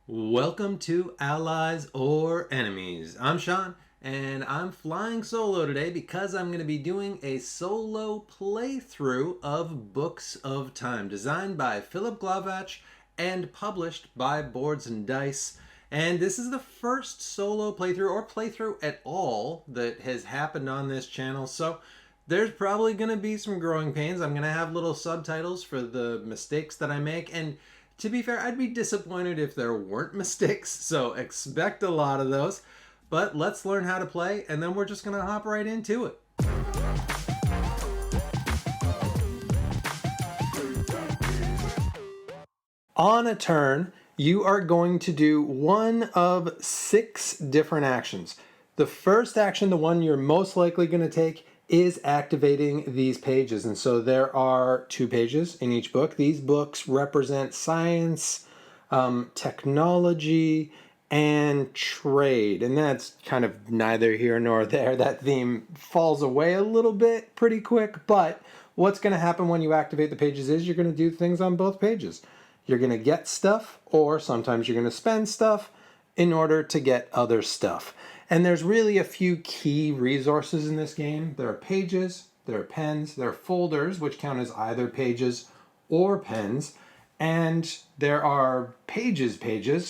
Welcome to Allies or Enemies. I'm Shawn, and I'm flying solo today because I'm going to be doing a solo playthrough of Books of Time, designed by Filip Głowacz and published by Boards and Dice. And this is the first solo playthrough or playthrough at all that has happened on this channel, so there's probably going to be some growing pains. I'm going to have little subtitles for the mistakes that I make, and to be fair, I'd be disappointed if there weren't mistakes, so expect a lot of those. But let's learn how to play, and then we're just going to hop right into it. On a turn, you are going to do one of 6 different actions. The first action, the one you're most likely going to take, is activating these pages. And so there are 2 pages in each book. These books represent science, technology, and trade. And that's kind of neither here nor there. That theme falls away a little bit pretty quick. But what's going to happen when you activate the pages is you're going to do things on both pages. You're going to get stuff, or sometimes you're going to spend stuff in order to get other stuff. And there's really a few key resources in this game. There are pages, there are pens, there are folders, which count as either pages or pens, and there are pages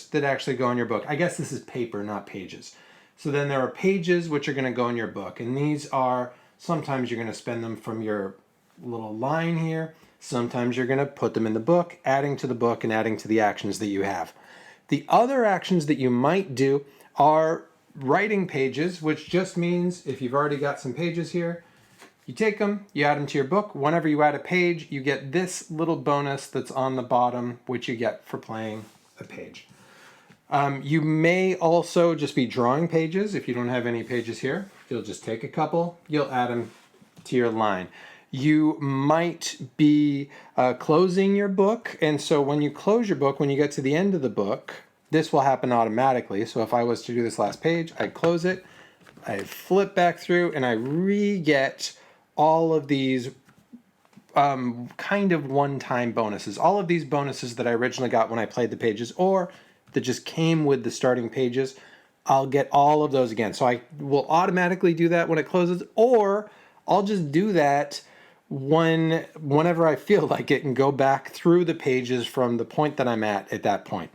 that actually go in your book. I guess this is paper, not pages. So then there are pages which are going to go in your book, and these are, sometimes you're going to spend them from your little line here, sometimes you're going to put them in the book, adding to the book and adding to the actions that you have. The other actions that you might do are writing pages, which just means if you've already got some pages here, you take them, you add them to your book. Whenever you add a page, you get this little bonus that's on the bottom, which you get for playing a page. You may also just be drawing pages. If you don't have any pages here, you'll just take a couple, you'll add them to your line. You might be closing your book, and so when you close your book, when you get to the end of the book, this will happen automatically. So if I was to do this last page, I'd close it, I flip back through, and I re-get all of these kind of one-time bonuses. All of these bonuses that I originally got when I played the pages, or that just came with the starting pages, I'll get all of those again. So I will automatically do that when it closes, or I'll just do that whenever I feel like it and go back through the pages from the point that I'm at that point.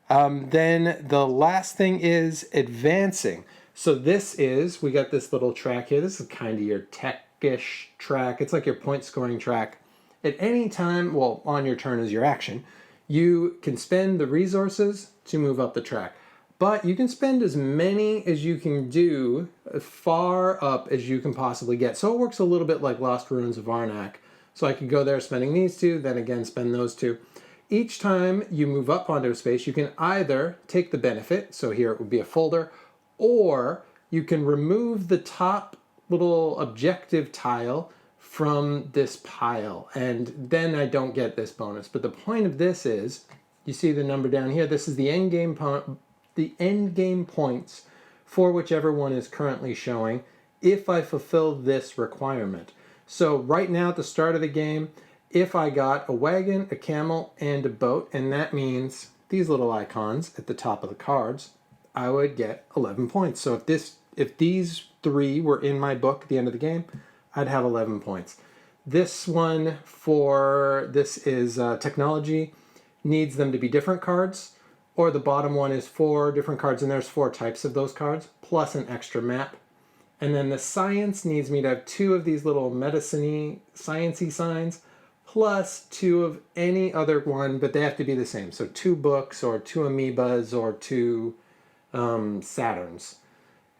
Then the last thing is advancing. So we got this little track here. This is kind of your tech-ish track. It's like your point scoring track. At any time, well, on your turn is your action, you can spend the resources to move up the track. But you can spend as many as you can do, far up as you can possibly get. So it works a little bit like Lost Ruins of Arnak. So I could go there spending these 2, then again spend those 2. Each time you move up onto a space, you can either take the benefit, so here it would be a folder, or you can remove the top little objective tile from this pile, and then I don't get this bonus. But the point of this is, you see the number down here, this is the end game points for whichever one is currently showing if I fulfill this requirement. So right now at the start of the game, if I got a wagon, a camel, and a boat, and that means these little icons at the top of the cards, I would get 11 points. So if these 3 were in my book at the end of the game, I'd have 11 points. This one is technology, needs them to be different cards, or the bottom one is 4 different cards, and there's 4 types of those cards, plus an extra map. And then the science needs me to have 2 of these little medicine-y, science-y signs, plus 2 of any other one, but they have to be the same. So 2 books, or 2 amoebas, or 2 Saturns.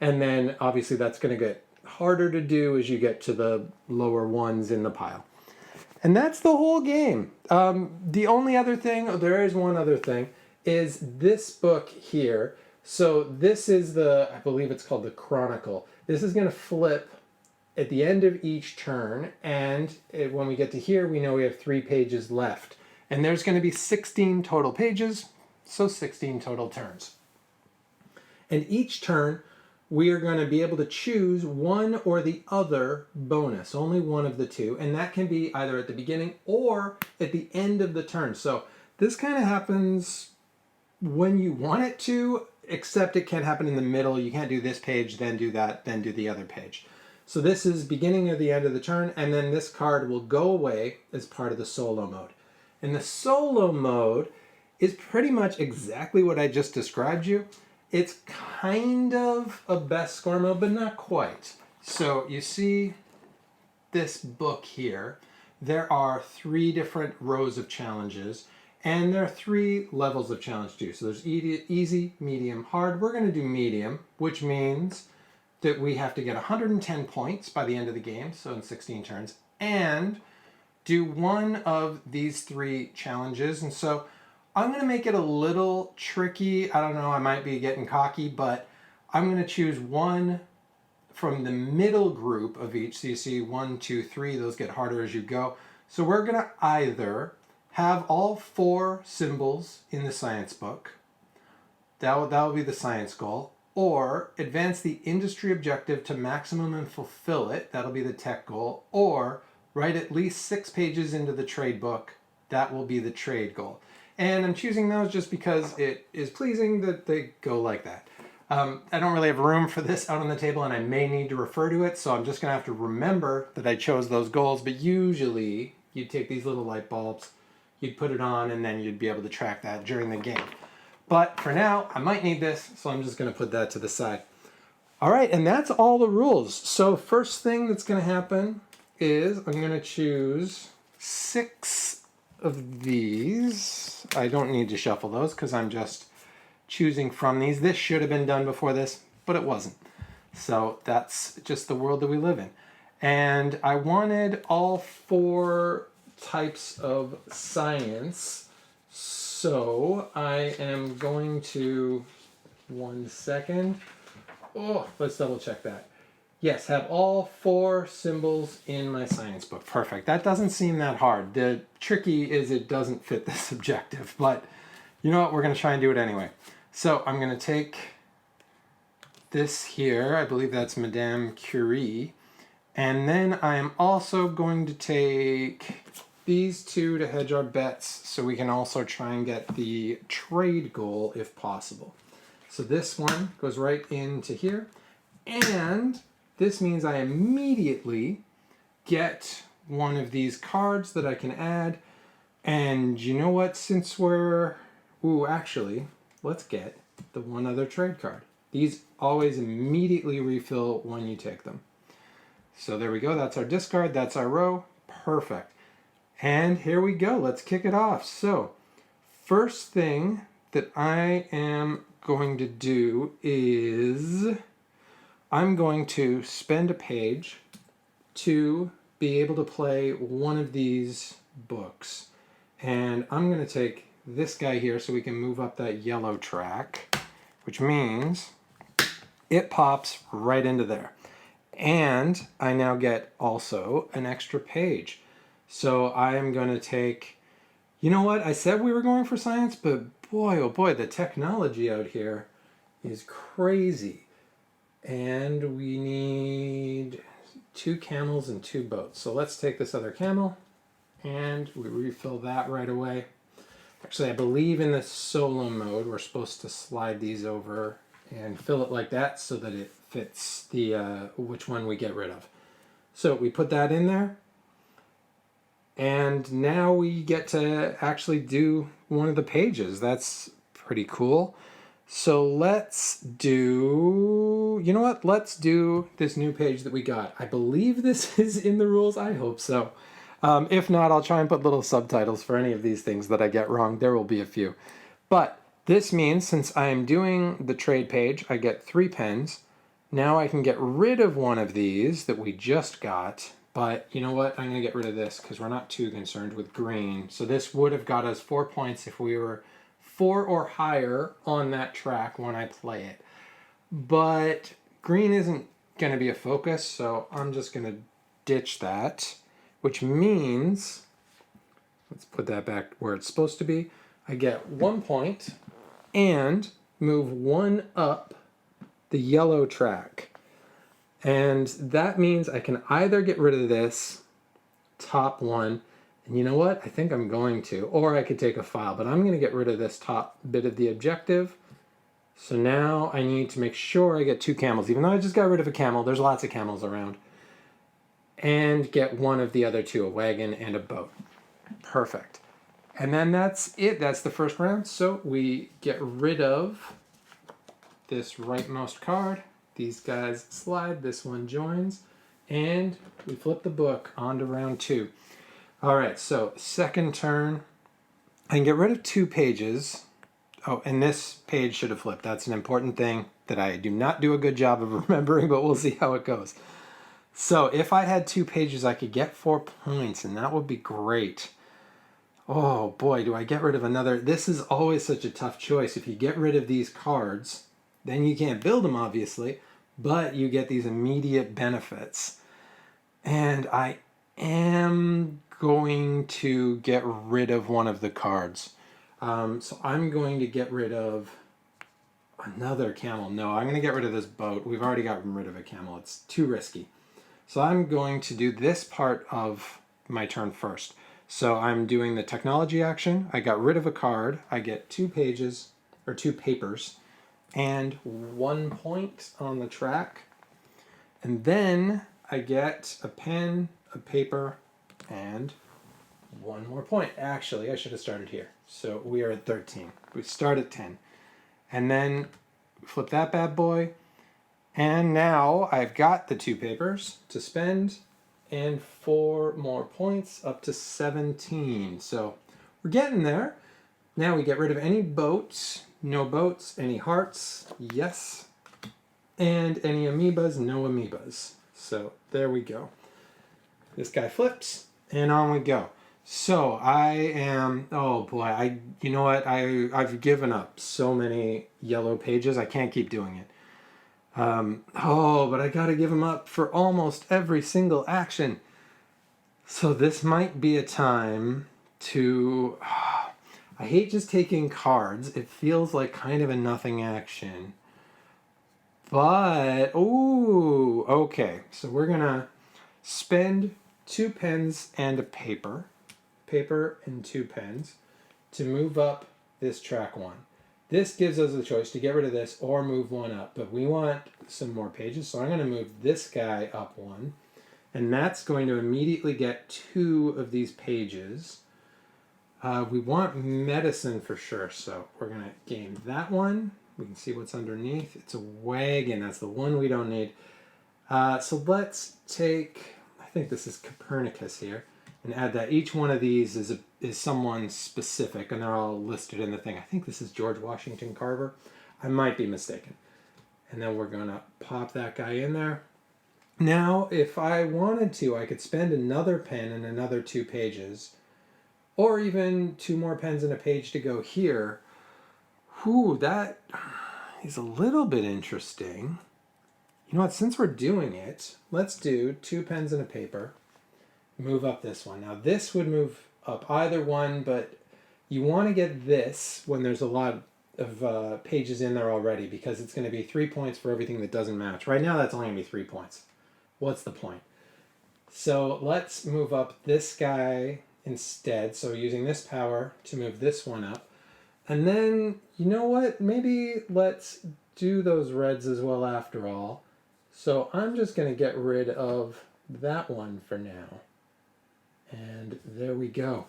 And then obviously that's going to get harder to do as you get to the lower ones in the pile. And that's the whole game. The only other thing, there is one other thing, is this book here. So this is I believe it's called the Chronicle. This is going to flip at the end of each turn, and when we get to here, we know we have 3 pages left. And there's going to be 16 total pages, so 16 total turns. And each turn, we are going to be able to choose one or the other bonus, only one of the 2, and that can be either at the beginning or at the end of the turn. So this kind of happens when you want it to, except it can't happen in the middle. You can't do this page, then do that, then do the other page. So this is beginning or the end of the turn, and then this card will go away as part of the solo mode. And the solo mode is pretty much exactly what I just described you. It's kind of a best score mode, but not quite. So you see this book here. There are 3 different rows of challenges, and there are 3 levels of challenge too. So there's easy, medium, hard. We're going to do medium, which means that we have to get 110 points by the end of the game, so in 16 turns, and do one of these 3 challenges. And so I'm going to make it a little tricky. I don't know, I might be getting cocky, but I'm going to choose one from the middle group of each. So you see 1, 2, 3, those get harder as you go. So we're going to either have all 4 symbols in the science book. That will be the science goal. Or advance the industry objective to maximum and fulfill it. That'll be the tech goal. Or write at least 6 pages into the trade book. That will be the trade goal. And I'm choosing those just because it is pleasing that they go like that. I don't really have room for this out on the table, and I may need to refer to it, so I'm just going to have to remember that I chose those goals. But usually you'd take these little light bulbs, you'd put it on, and then you'd be able to track that during the game. But for now, I might need this, so I'm just going to put that to the side. All right, and that's all the rules. So first thing that's going to happen is I'm going to choose 6 of these. I don't need to shuffle those because I'm just choosing from these. This should have been done before this, but it wasn't. So that's just the world that we live in. And I wanted all 4 types of science. So I am going to, 1 second. Oh, let's double check that. Yes, have all 4 symbols in my science book. Perfect. That doesn't seem that hard. The tricky is it doesn't fit this objective, but you know what? We're going to try and do it anyway. So I'm going to take this here. I believe that's Madame Curie. And then I am also going to take these 2 to hedge our bets so we can also try and get the trade goal if possible. So this one goes right into here. And this means I immediately get one of these cards that I can add. And you know what? Since we're... Ooh, actually, let's get the one other trade card. These always immediately refill when you take them. So there we go. That's our discard. That's our row. Perfect. And here we go. Let's kick it off. So first thing that I am going to do is I'm going to spend a page to be able to play one of these books. And I'm going to take this guy here so we can move up that yellow track, which means it pops right into there. And I now get also an extra page. So I am going to take, you know what? I said we were going for science, but boy, oh boy, the technology out here is crazy. And we need 2 camels and 2 boats. So let's take this other camel and we refill that right away. Actually, I believe in the solo mode, we're supposed to slide these over and fill it like that so that it fits the which one we get rid of. So we put that in there. And now we get to actually do one of the pages. That's pretty cool. So let's do, you know what? Let's do this new page that we got. I believe this is in the rules. I hope so. If not, I'll try and put little subtitles for any of these things that I get wrong. There will be a few. But this means since I am doing the trade page, I get 3 pens. Now I can get rid of one of these that we just got. But you know what? I'm going to get rid of this because we're not too concerned with green. So this would have got us 4 points if we were 4 or higher on that track when I play it. But green isn't going to be a focus, so I'm just going to ditch that. Which means, let's put that back where it's supposed to be. I get 1 point and move 1 up the yellow track. And that means I can either get rid of this top one And you know what? I think I'm going to. Or I could take a file, but I'm going to get rid of this top bit of the objective. So now I need to make sure I get 2 camels, even though I just got rid of a camel. There's lots of camels around. And get one of the other 2, a wagon and a boat. Perfect. And then that's it. That's the first round. So we get rid of this rightmost card. These guys slide. This one joins. And we flip the book on to round 2. All right, so second turn. I can get rid of 2 pages. Oh, and this page should have flipped. That's an important thing that I do not do a good job of remembering, but we'll see how it goes. So if I had 2 pages, I could get 4 points, and that would be great. Oh boy, do I get rid of another? This is always such a tough choice. If you get rid of these cards, then you can't build them, obviously, but you get these immediate benefits. And I am going to get rid of one of the cards. So I'm going to get rid of another camel. No, I'm going to get rid of this boat. We've already gotten rid of a camel. It's too risky. So I'm going to do this part of my turn first. So I'm doing the technology action. I got rid of a card. I get 2 pages, or 2 papers, and 1 point on the track. And then I get a pen, a paper, and 1 more point. Actually, I should have started here. So we are at 13. We start at 10. And then flip that bad boy. And now I've got the 2 papers to spend and 4 more points up to 17. So we're getting there. Now we get rid of any boats, no boats, any hearts, yes, and any amoebas, no amoebas. So there we go. This guy flips and on we go. So I am, oh boy, you know what, I've given up so many yellow pages, I can't keep doing it. But I gotta give them up for almost every single action. So this might be a time to, I hate just taking cards, it feels like kind of a nothing action. But, ooh, okay, so we're gonna spend 2 pens and a paper and 2 pens to move up this track 1. This gives us the choice to get rid of this or move 1 up, but we want some more pages, so I'm going to move this guy up 1, and that's going to immediately get 2 of these pages. We want medicine for sure, so we're going to gain that one. We can see what's underneath. It's a wagon. That's the one we don't need. So let's take, I think this is Copernicus here, and add that. Each one of these is someone specific, and they're all listed in the thing. I think this is George Washington Carver. I might be mistaken. And then we're going to pop that guy in there. Now, if I wanted to, I could spend another pen and another 2 pages, or even 2 more pens and a page to go here. Whew, that is a little bit interesting. You know what, since we're doing it, let's do 2 pens and a paper. Move up this one. Now this would move up either one, but you want to get this when there's a lot of pages in there already, because it's going to be 3 points for everything that doesn't match. Right now that's only going to be 3 points. What's the point? So let's move up this guy instead. So using this power to move this one up. And then, you know what? Maybe let's do those reds as well after all. So I'm just going to get rid of that one for now. And there we go.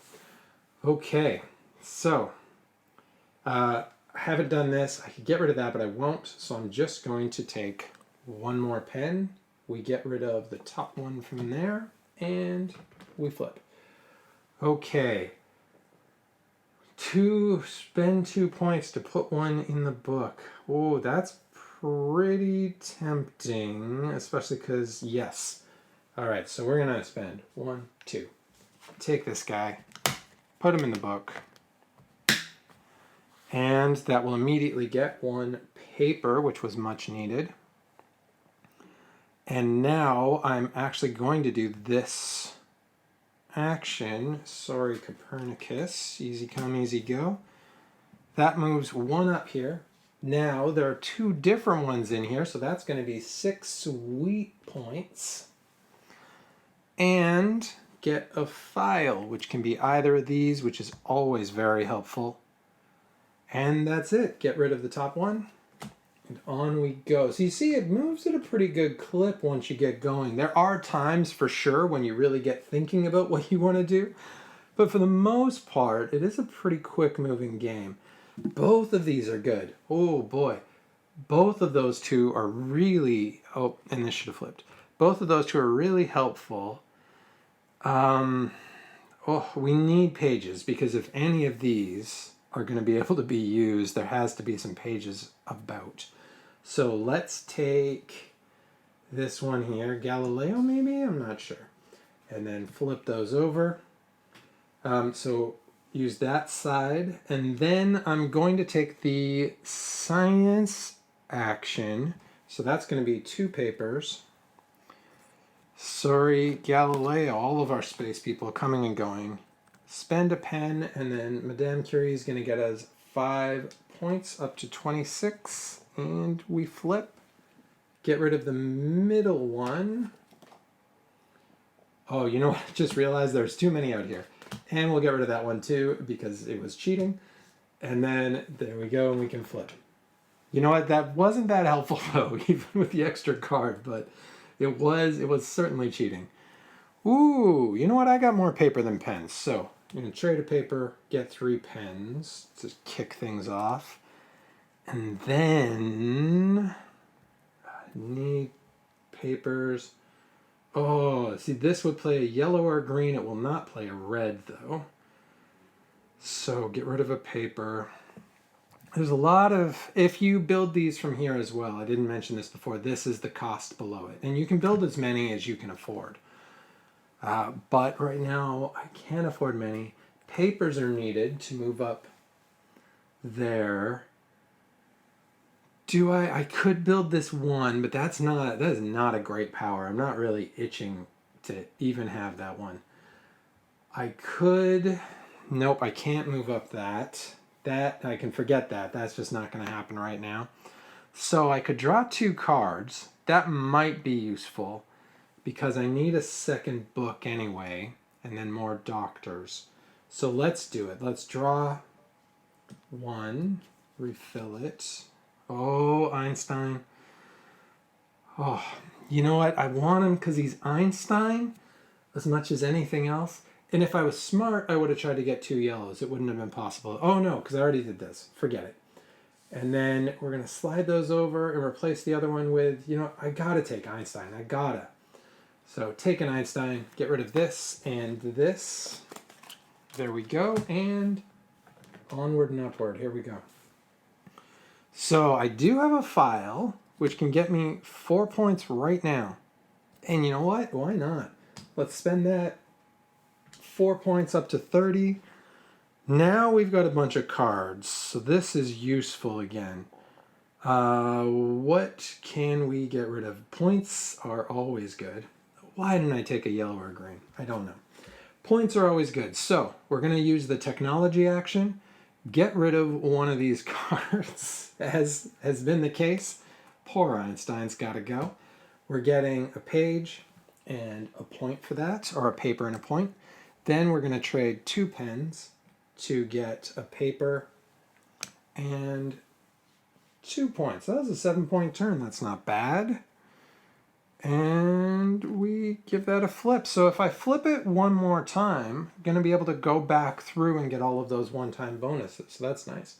Okay, so I haven't done this. I could get rid of that, but I won't. So I'm just going to take 1 more pen. We get rid of the top one from there, and we flip. Okay. Spend 2 points to put 1 in the book. Oh, that's pretty tempting, especially because, yes. All right, so we're going to spend 1, 2. Take this guy, put him in the book, and that will immediately get 1 paper, which was much needed. And now I'm actually going to do this action. Sorry, Copernicus. Easy come, easy go. That moves 1 up here. Now there are 2 different ones in here, so that's going to be 6 sweet points. And get a file, which can be either of these, which is always very helpful. And that's it. Get rid of the top one. And on we go. So you see it moves at a pretty good clip once you get going. There are times for sure when you really get thinking about what you want to do. But for the most part, it is a pretty quick moving game. Both of these are good. Oh boy. Both of those two are really... Oh, and this should have flipped. Both of those two are really helpful. We need pages because if any of these are going to be able to be used, there has to be some pages about. So let's take this one here, Galileo maybe? I'm not sure. And then flip those over. So use that side. And then I'm going to take the science action. So that's going to be 2 papers. Sorry, Galileo, all of our space people coming and going. Spend a pen, and then Madame Curie is going to get us 5 points up to 26. And we flip. Get rid of the middle one. Oh, you know what? I just realized there's too many out here. And we'll get rid of that one too because it was cheating. And then there we go, and we can flip. You know what? That wasn't that helpful though, even with the extra card, but it was certainly cheating. Ooh, you know what? I got more paper than pens. So I'm going to trade a paper, get 3 pens to kick things off. And then I need papers. Oh, see, this would play a yellow or a green. It will not play a red, though. So get rid of a paper. There's a lot of... If you build these from here as well, I didn't mention this before, this is the cost below it. And you can build as many as you can afford. But right now, I can't afford many. Papers are needed to move up there. I could build this one, but that is not a great power. I'm not really itching to even have that one. I could... Nope, I can't move up that. I can forget that. That's just not going to happen right now. So I could draw 2 cards. That might be useful because I need a second book anyway, and then more doctors. So let's do it. Let's draw 1, refill it. Oh, Einstein. Oh, you know what? I want him because he's Einstein as much as anything else. And if I was smart, I would have tried to get 2 yellows. It wouldn't have been possible. Oh, no, because I already did this. Forget it. And then we're going to slide those over and replace the other one with, I got to take Einstein. I got to. So take an Einstein, get rid of this and this. There we go. And onward and upward. Here we go. So I do have a file, which can get me 4 points right now. And you know what? Why not? Let's spend that 4 points up to 30. Now we've got a bunch of cards. So this is useful again. What can we get rid of? Points are always good. Why didn't I take a yellow or a green? I don't know. Points are always good. So we're going to use the technology action. Get rid of one of these cards, as has been the case. Poor Einstein's got to go. We're getting a page and a point for that, or a paper and a point. Then we're going to trade 2 pens to get a paper and 2 points. That was a 7-point turn. That's not bad. And we give that a flip. So if I flip it one more time, I'm going to be able to go back through and get all of those one-time bonuses. So that's nice.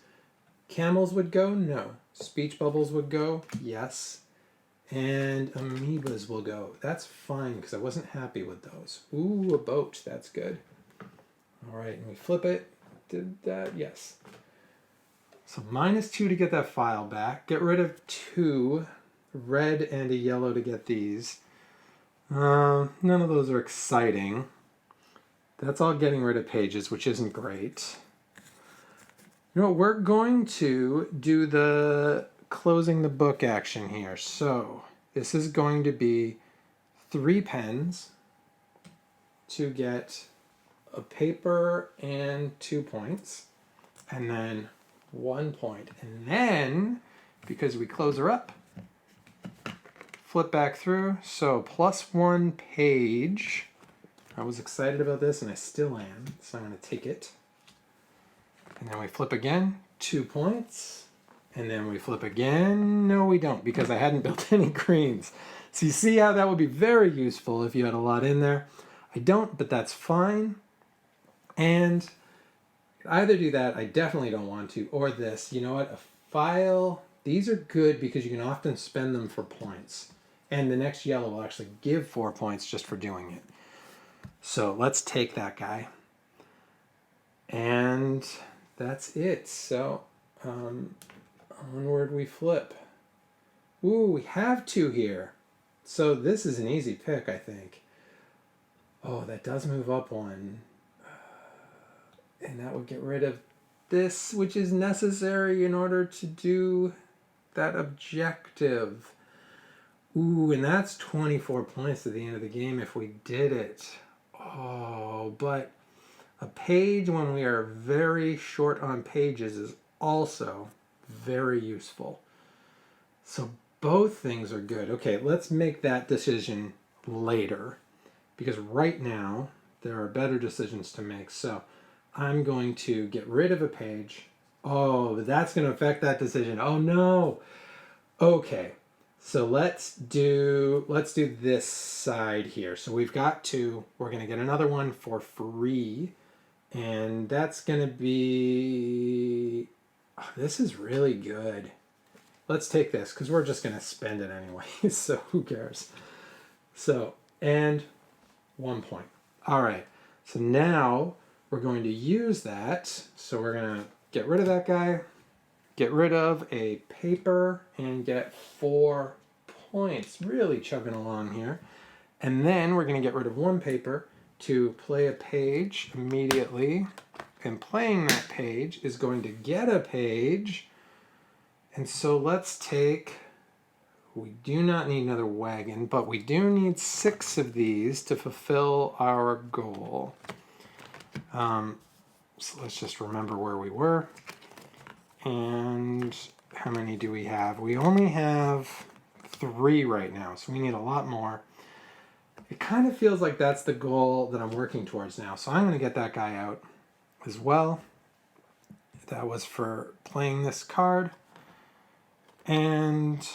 Camels would go? No. Speech bubbles would go? Yes. And amoebas will go. That's fine because I wasn't happy with those. Ooh, a boat. That's good. All right, and we flip it. Did that? Yes. So -2 to get that file back. Get rid of 2. Red and a yellow to get these. None of those are exciting. That's all getting rid of pages, which isn't great. You know what? We're going to do the closing the book action here. So this is going to be 3 pens to get a paper and 2 points, and then 1 point. And then, because we close her up, flip back through. So +1 page I was excited about this, and I still am. So I'm going to take it. And then we flip again, 2 points. And then we flip again. No, we don't, because I hadn't built any greens. So you see how that would be very useful if you had a lot in there. I don't, but that's fine. And either do that, I definitely don't want to, or this. You know what? A file, these are good because you can often spend them for points. And the next yellow will actually give 4 points just for doing it. So let's take that guy. And that's it. So onward we flip. Ooh, we have 2 here. So this is an easy pick, I think. Oh, that does move up 1. And that would get rid of this, which is necessary in order to do that objective. Ooh, and that's 24 points at the end of the game if we did it. Oh, but a page when we are very short on pages is also very useful. So both things are good. Okay, let's make that decision later, because right now there are better decisions to make. So I'm going to get rid of a page. Oh, but that's going to affect that decision. Oh no. Okay. So let's do this side here. So we've got 2. We're going to get another one for free. And that's going to be, oh, this is really good. Let's take this because we're just going to spend it anyway. So who cares? So, and 1 point. All right. So now we're going to use that. So we're going to get rid of that guy, get rid of a paper, and get 4 points. Really chugging along here. And then we're going to get rid of 1 paper to play a page immediately. And playing that page is going to get a page. And so let's take, we do not need another wagon, but we do need 6 of these to fulfill our goal. So let's just remember where we were. And how many do we have? We only have 3 right now, so we need a lot more. It kind of feels like that's the goal that I'm working towards now. So I'm going to get that guy out as well. That was for playing this card. And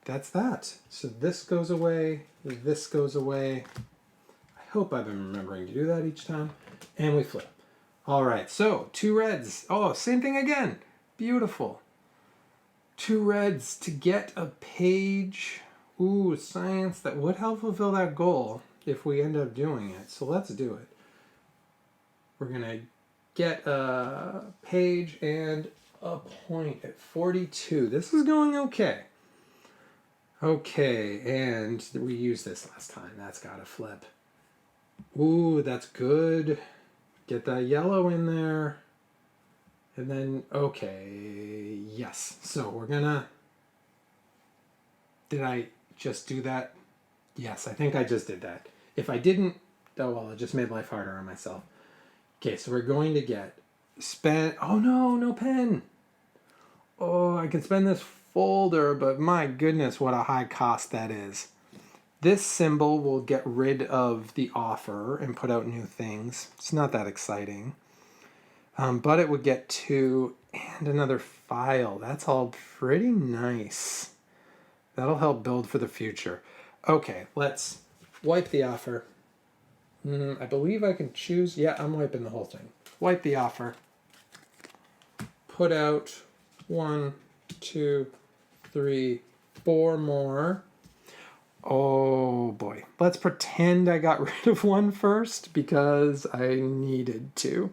that's that. So this goes away, this goes away. I hope I've been remembering to do that each time. And we flip. All right, so 2 reds. Oh, same thing again. Beautiful. 2 reds to get a page. Ooh, science, that would help fulfill that goal if we end up doing it. So let's do it. We're going to get a page and a point at 42. This is going okay. Okay, and we used this last time. That's got to flip. Ooh, that's good. Get that yellow in there. And then, okay, yes. So we're gonna, did I just do that? Yes, I think I just did that. If I didn't, oh well, it just made life harder on myself. Okay, so we're going to get spend, oh no, no pen. Oh, I can spend this folder, but my goodness, what a high cost that is. This symbol will get rid of the offer and put out new things. It's not that exciting. But it would get 2 and another file. That's all pretty nice. That'll help build for the future. Okay, let's wipe the offer. I believe I can choose. Yeah, I'm wiping the whole thing. Wipe the offer. Put out 1, 2, 3, 4 more. Oh boy. Let's pretend I got rid of 1 first because I needed to.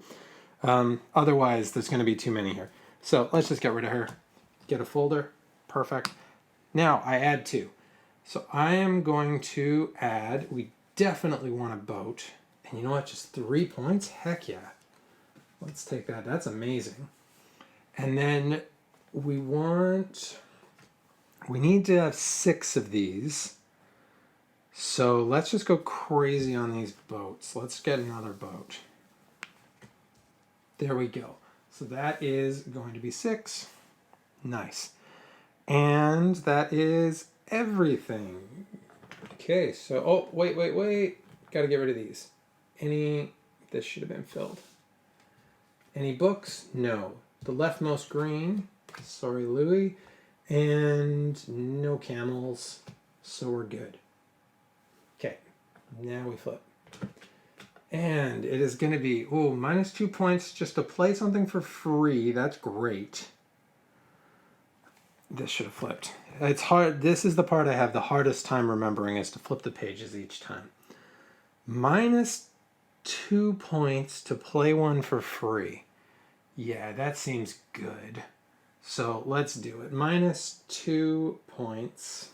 Otherwise, there's going to be too many here. So let's just get rid of her. Get a folder. Perfect. Now I add 2. So I am going to add, we definitely want a boat. And you know what? Just 3 points? Heck yeah. Let's take that. That's amazing. And then we need to have 6 of these. So let's just go crazy on these boats. Let's get another boat. There we go. So that is going to be 6. Nice. And that is everything. Okay, so, oh, wait. Got to get rid of these. This should have been filled. Any books? No. The leftmost green, sorry Louis, and no camels, so we're good. Okay, now we flip. And it is going to be, minus 2 points just to play something for free. That's great. This should have flipped. It's hard. This is the part I have the hardest time remembering, is to flip the pages each time. Minus 2 points to play one for free. Yeah, that seems good. So let's do it. Minus 2 points.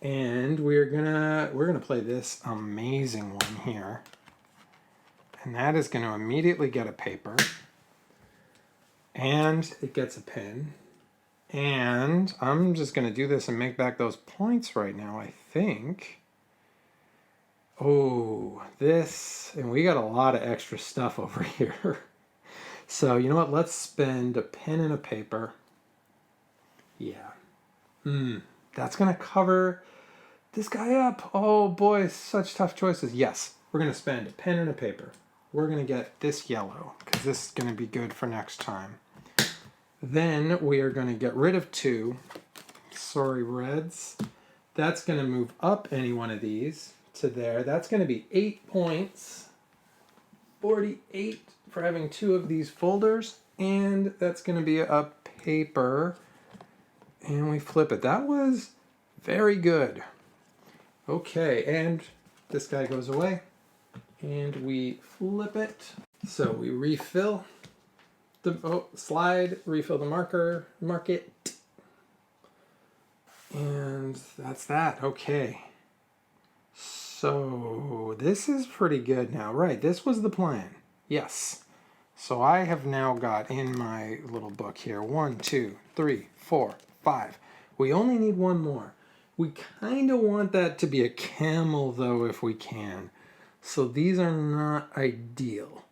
And we're gonna play this amazing one here. And that is gonna immediately get a paper. And it gets a pen. And I'm just gonna do this and make back those points right now, I think. Oh, this, and we got a lot of extra stuff over here. So you know what, let's spend a pen and a paper. Yeah. That's gonna cover this guy up. Oh boy, such tough choices. Yes, we're gonna spend a pen and a paper. We're gonna get this yellow, because this is gonna be good for next time. Then we are gonna get rid of 2. Sorry, reds. That's gonna move up any one of these to there. That's gonna be 8 points. 48 for having 2 of these folders. And that's gonna be a paper. And we flip it. That was very good. Okay, and this guy goes away. And we flip it. So we refill the slide, refill the marker, mark it. And that's that. Okay. So this is pretty good now. Right, this was the plan. Yes. So I have now got in my little book here 1, 2, 3, 4, 5. We only need one more. We kind of want that to be a camel though, if we can. So these are not ideal.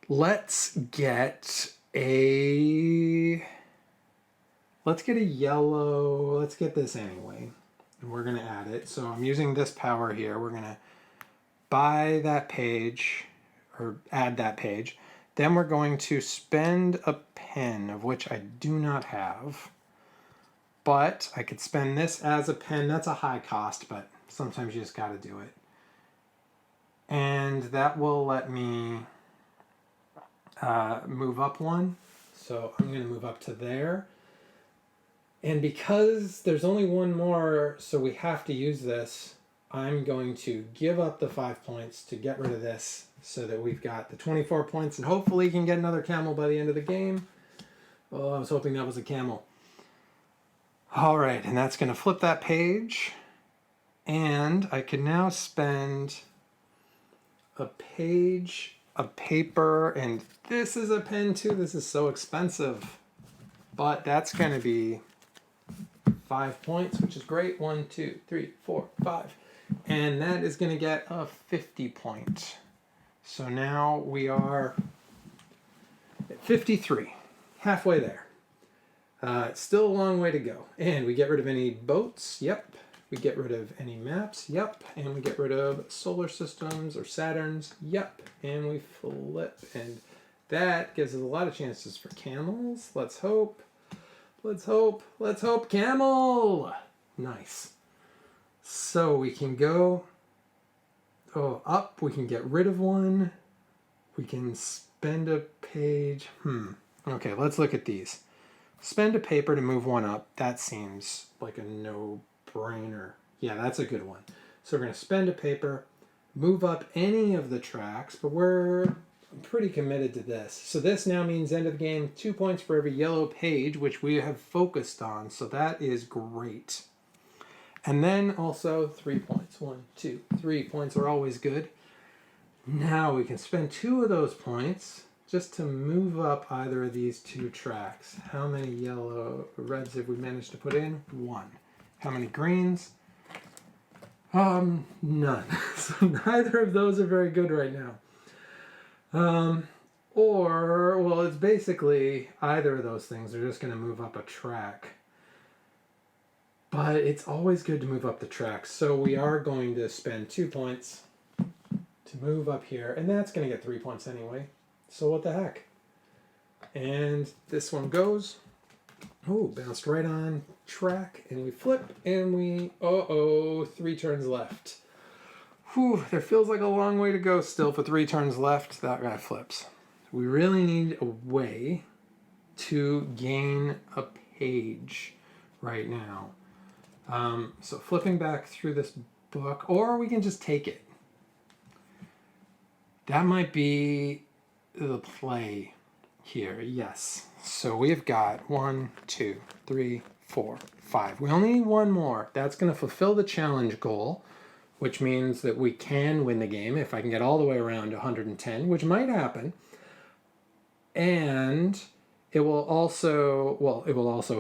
Let's get a yellow. Let's get this anyway. And we're going to add it. So I'm using this power here. We're going to buy that page, or add that page. Then we're going to spend a pen, of which I do not have. But I could spend this as a pen. That's a high cost, but sometimes you just got to do it. And that will let me move up one. So I'm going to move up to there. And because there's only one more, so we have to use this, I'm going to give up the 5 points to get rid of this so that we've got the 24 points, and hopefully can get another camel by the end of the game. Oh, I was hoping that was a camel. All right, and that's going to flip that page. And I can now spend a page, a paper, and this is a pen too. This is so expensive. But that's going to be 5 points, which is great. 1, 2, 3, 4, 5. And that is going to get a 50 point. So now we are at 53, halfway there. Still a long way to go. And we get rid of any boats. Yep. We get rid of any maps. Yep. And we get rid of solar systems or Saturns. Yep. And we flip. And that gives us a lot of chances for camels. Let's hope. Let's hope. Let's hope. Camel! Nice. So we can go up. We can get rid of one. We can spend a page. Okay, let's look at these. Spend a paper to move one up. That seems like a no-brainer. Yeah, that's a good one. So we're going to spend a paper, move up any of the tracks, but we're pretty committed to this. So this now means end of the game, 2 points for every yellow page, which we have focused on. So that is great. And then also 3 points. 1, 2, 3 points are always good. Now we can spend 2 of those points just to move up either of these 2 tracks. How many reds have we managed to put in? 1. How many greens? None. So neither of those are very good right now. Well, it's basically either of those things are just going to move up a track. But it's always good to move up the track. So we are going to spend 2 points to move up here, and that's going to get 3 points anyway. So what the heck? And this one goes. Oh, bounced right on track, and we flip, and we, 3 turns left. Whew, there feels like a long way to go still for 3 turns left. That guy flips. We really need a way to gain a page right now. So flipping back through this book, or we can just take it. That might be the play here, yes. So we've got 1, 2, 3, 4, 5. We only need one more. That's going to fulfill the challenge goal, which means that we can win the game if I can get all the way around 110, which might happen. And it will also,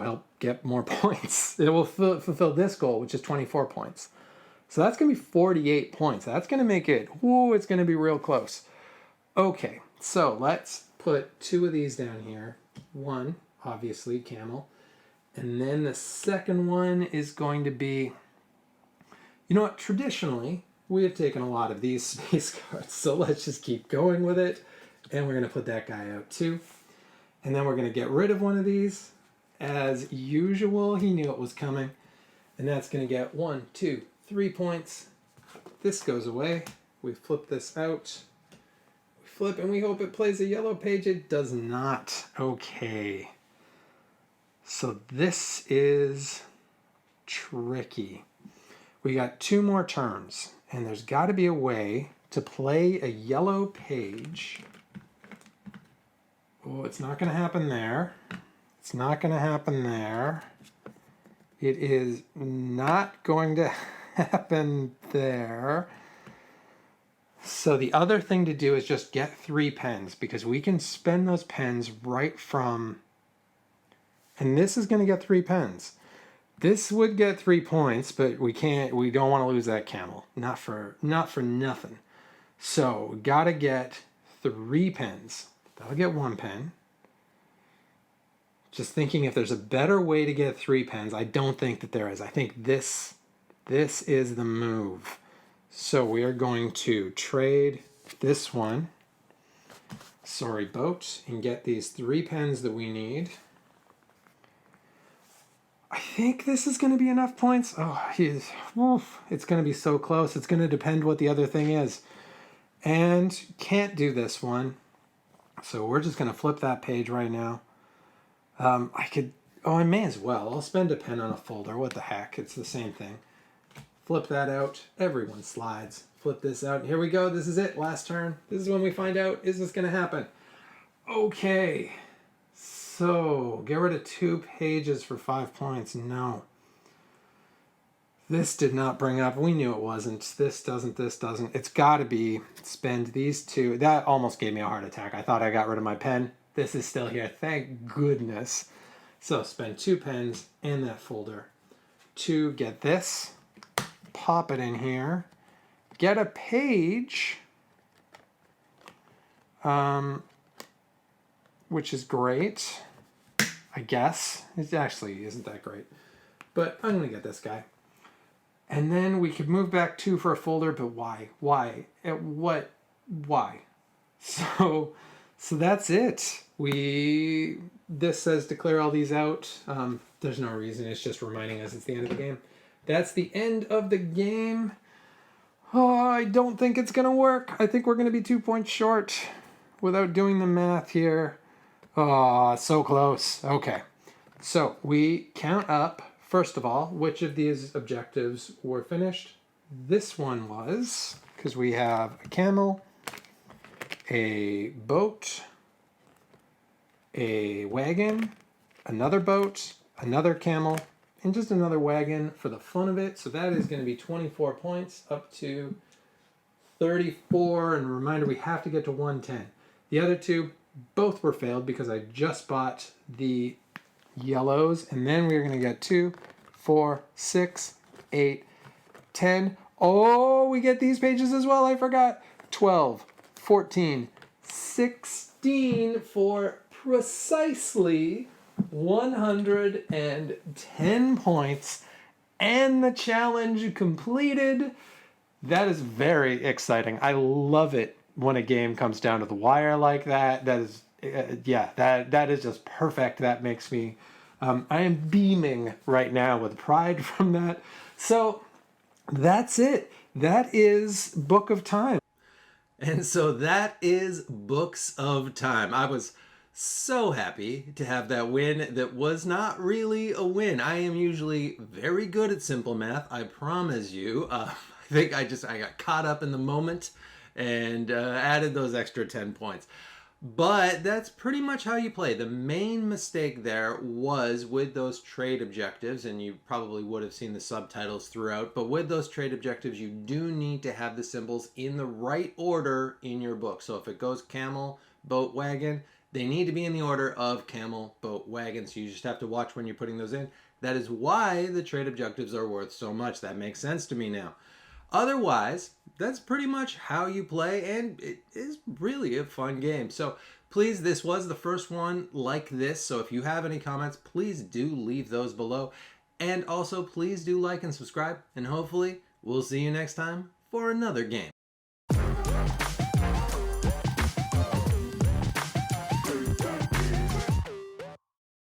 help get more points. It will fulfill this goal, which is 24 points. So that's going to be 48 points. That's going to make it, it's going to be real close. Okay, so let's put 2 of these down here. 1, obviously, camel. And then the second one is going to be, you know what, traditionally, we have taken a lot of these space cards. So let's just keep going with it. And we're going to put that guy out too. And then we're going to get rid of one of these. As usual, he knew it was coming. And that's going to get 1, 2, 3 points. This goes away. We flip this out. We flip and we hope it plays a yellow page. It does not. Okay. So this is tricky. We got 2 more turns. And there's got to be a way to play a yellow page. Oh, it's not going to happen there. It's not going to happen there. It is not going to happen there. So the other thing to do is just get 3 pens, because we can spend those pens right from, and this is going to get 3 pens. This would get 3 points, but we don't want to lose that camel. Not for nothing. So we got to get 3 pens. That'll get 1 pen. Just thinking if there's a better way to get 3 pens. I don't think that there is. I think this is the move. So we are going to trade this one, sorry boat, and get these 3 pens that we need. I think this is going to be enough points. It's going to be so close. It's going to depend what the other thing is. And can't do this one. So we're just going to flip that page right now. I may as well. I'll spend a pen on a folder. What the heck? It's the same thing. Flip that out. Everyone slides. Flip this out. Here we go. This is it. Last turn. This is when we find out, is this going to happen? Okay. So, get rid of 2 pages for 5 points. No. This did not bring up. We knew it wasn't. This doesn't. It's got to be spend these 2. That almost gave me a heart attack. I thought I got rid of my pen. This is still here. Thank goodness. So spend 2 pens in that folder to get this. Pop it in here. Get a page. Which is great. I guess. It actually isn't that great. But I'm going to get this guy. And then we could move back 2 for a folder, but why? Why? What? Why? So that's it. This says to clear all these out. There's no reason. It's just reminding us it's the end of the game. That's the end of the game. Oh, I don't think it's going to work. I think we're going to be 2 points short without doing the math here. Oh, so close. Okay. So we count up, first of all, which of these objectives were finished. This one was, because we have a camel, a boat, a wagon, another boat, another camel, and just another wagon for the fun of it. So that is going to be 24 points up to 34. And a reminder, we have to get to 110. The other 2, both were failed because I just bought the yellows. And then we're going to get 2, 4, 6, 8, 10. Oh, we get these pages as well. I forgot. 12, 14, 16 for precisely 110 points, and the challenge completed. That is very exciting. I love it when a game comes down to the wire like that. That is, yeah, that is just perfect. That makes me, I am beaming right now with pride from that. So that's it. That is Book of Time. And so that is Books of Time. I was so happy to have that win that was not really a win. I am usually very good at simple math, I promise you. I think I got caught up in the moment and added those extra 10 points. But that's pretty much how you play. The main mistake there was with those trade objectives, and you probably would have seen the subtitles throughout, but with those trade objectives, you do need to have the symbols in the right order in your book. So if it goes camel, boat, wagon, they need to be in the order of camel, boat, wagon. So you just have to watch when you're putting those in. That is why the trade objectives are worth so much. That makes sense to me now. Otherwise, that's pretty much how you play, and it is really a fun game. So please, this was the first one like this, so if you have any comments, please do leave those below. And also, please do like and subscribe, and hopefully we'll see you next time for another game.